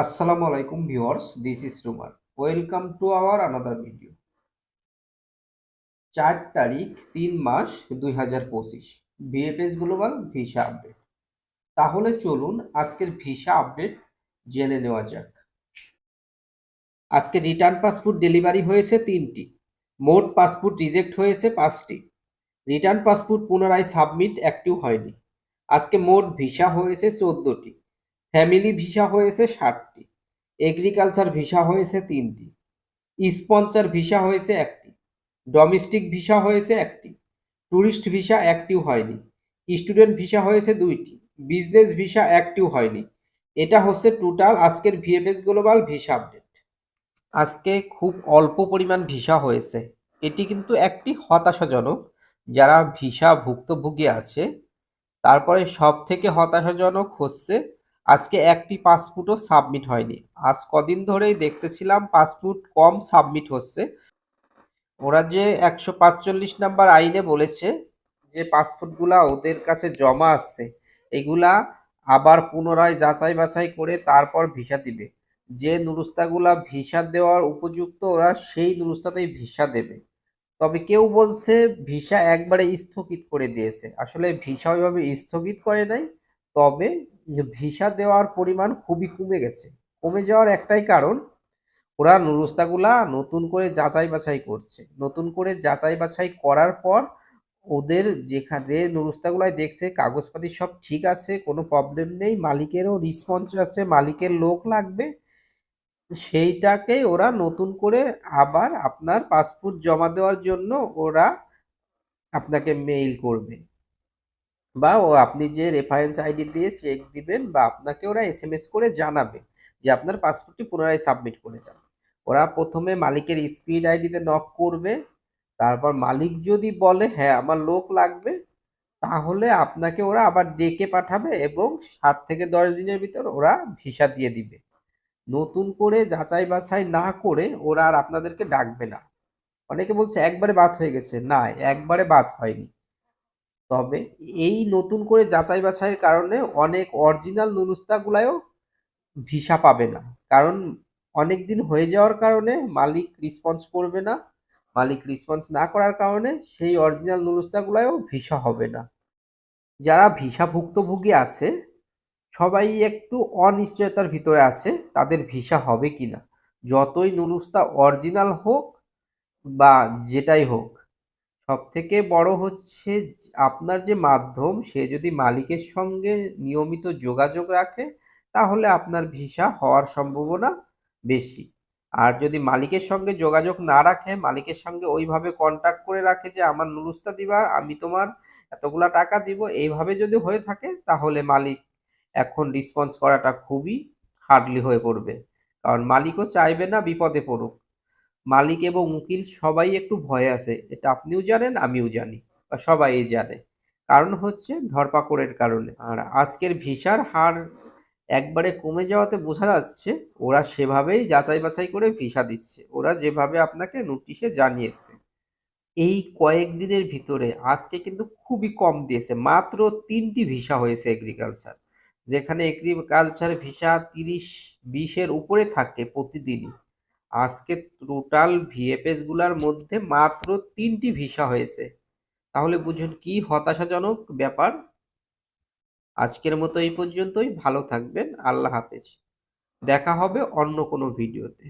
Assalamu alaikum viewers, this is Rumar. Welcome to our another video. 4 তারিখ 3 মাস 2025 VFS global visa update. তাহলে চলুন আজকের visa update জেনে নেওয়া যাক। আজকে রিটার্ন পাসপোর্ট ডেলিভারি হয়েছে 3টি, মোট পাসপোর্ট রিজেক্ট হয়েছে 5টি, রিটার্ন পাসপোর্ট পুনরায় সাবমিট একটিও হয়নি। আজকে মোট ভিসা হয়েছে 14টি, ফ্যামিলি ভিসা হয়েছে 60টি, এগ্রিকালচার ভিসা হয়েছে 3টি, স্পন্সর ভিসা হয়েছে 1টি, ডোমেস্টিক ভিসা হয়েছে 1টি, ট্যুরিস্ট ভিসা একটিও হয়নি, স্টুডেন্ট ভিসা হয়েছে 2টি, বিজনেস ভিসা একটিও হয়নি। এটা হচ্ছে টোটাল আজকের ভিএফএস গ্লোবাল ভিসা আপডেট। আজকে খুব অল্প পরিমাণ ভিসা হয়েছে, এটি কিন্তু একটি হতাশাজনক। যারা ভিসা ভুক্তভোগী আছে, তারপরে সব থেকে হতাশাজনক হচ্ছে আজকে একটি পাসপোর্টও সাবমিট হয়নি। আজ কদিন ধরেই দেখতেছিলাম পাসপোর্ট কম সাবমিট হচ্ছে। ওরা যে 145 নাম্বার আইনে বলেছে যে পাসপোর্টগুলা ওদের কাছে জমা আসছে, এগুলা আবার পুনরায় যাচাই বাছাই করে তারপর ভিসা দিবে। যে নুরুস্তাগুলা ভিসা দেওয়ার উপযুক্ত ওরা সেই নুরুস্তাতেই ভিসা দেবে। তবে কেউ বলছে ভিসা একবারে স্থগিত করে দিয়েছে। আসলে ভিসা ওইভাবে স্থগিত করে নাই, তবে ভিসা দেওয়ার পরিমাণ খুবই কমে গেছে। কমে যাওয়ার একটাই কারণ, ওরা নুরুস্তাগুলা নতুন করে যাচাই বাছাই করছে। নতুন করে যাচাই বাছাই করার পর ওদের যে নুরুস্তাগুলাই দেখছে কাগজপাতি সব ঠিক আছে, কোনো প্রবলেম নেই, মালিকেরও রেসপন্স আছে, মালিকের লোক লাগবে, সেইটাকেই ওরা নতুন করে আবার আপনার পাসপোর্ট জমা দেওয়ার জন্য ওরা আপনাকে মেইল করবে, বা আপনি যে রেফারেন্স আইডি দিয়ে চেক দিবেন, বা আপনাকে ওরা এসএমএস করে জানাবে যে আপনার পাসপোর্টটি পুনরায় সাবমিট করে যান। ওরা প্রথমে মালিকের স্পিড আইডিতে নক করবে, তারপর মালিক যদি বলে হ্যাঁ আমার লোক লাগবে, তাহলে আপনাকে ওরা আবার ডেকে পাঠাবে এবং 7 থেকে 10 দিনের ভিতর ওরা ভিসা দিয়ে দিবে। নতুন করে যাচাই বাছাই না করে ওরা আর আপনাদেরকে ডাকবে না। অনেকে বলছে একবারে বাদ হয়ে গেছে, না একবারে বাদ হয়নি। তবে এই নতুন করে যাচাই বাছাইয়ের কারণে অনেক অরিজিনাল নুরুস্তাগুলাও ভিসা পাবে না। কারণ অনেক দিন হয়ে যাওয়ার কারণে মালিক রেসপন্স করবে না, মালিক রেসপন্স না করার কারণে সেই অরিজিনাল নুরুস্তাগুলাও ভিসা হবে না। যারা ভিসা ভুক্তভোগী আছে সবাই একটু অনিশ্চয়তার ভিতরে আছে তাদের ভিসা হবে কিনা। যতই নুরুস্তা অরিজিনাল হোক বা যেটাই হোক, সব থেকে বড় হচ্ছে আপনার যে মাধ্যম, সে যদি মালিকের সঙ্গে নিয়মিত যোগাযোগ রাখে তাহলে আপনার ভিসা হওয়ার সম্ভাবনা বেশি। আর যদি মালিকের সঙ্গে যোগাযোগ না রাখে, মালিকের সঙ্গে ওইভাবে কন্ট্যাক্ট করে রাখে যে আমার নুরুস্তা দিবা, আমি তোমার এতগুলা টাকা দিব, এইভাবে যদি হয়ে থাকে তাহলে মালিক এখন রেসপন্স করাটা খুবই হার্ডলি হয়ে পড়বে। কারণ মালিকও চাইবে না বিপদে পড়ুক। মালিক এবং উকিল সবাই একটু ভয়ে আছে, এটা আপনিও জানেন আমিও জানি, বা সবাই জানে। কারণ হচ্ছে ধরপাকড়ের কারণে। আর আজকের ভিসার হার একবারে কমে যাওয়াতে বোঝা যাচ্ছে ওরা সেভাবেই যাচাই বাছাই করে ভিসা দিচ্ছে, ওরা যেভাবে আপনাকে নোটিশে জানিয়েছে। এই কয়েকদিনের ভিতরে আজকে কিন্তু খুবই কম দিয়েছে, মাত্র 3টি ভিসা হয়েছে এগ্রিকালচার। যেখানে এগ্রিকালচার ভিসা 30-20-এর উপরে থাকে প্রতিদিনই, আজকে টোটাল ভিএফএস গুলার মধ্যে মাত্র 3টি ভিসা হয়েছে। তাহলে বুঝুন কি হতাশাজনক ব্যাপার। আজকের মতো এই পর্যন্তই, ভালো থাকবেন, আল্লাহ হাফেজ। দেখা হবে অন্য কোনো ভিডিওতে।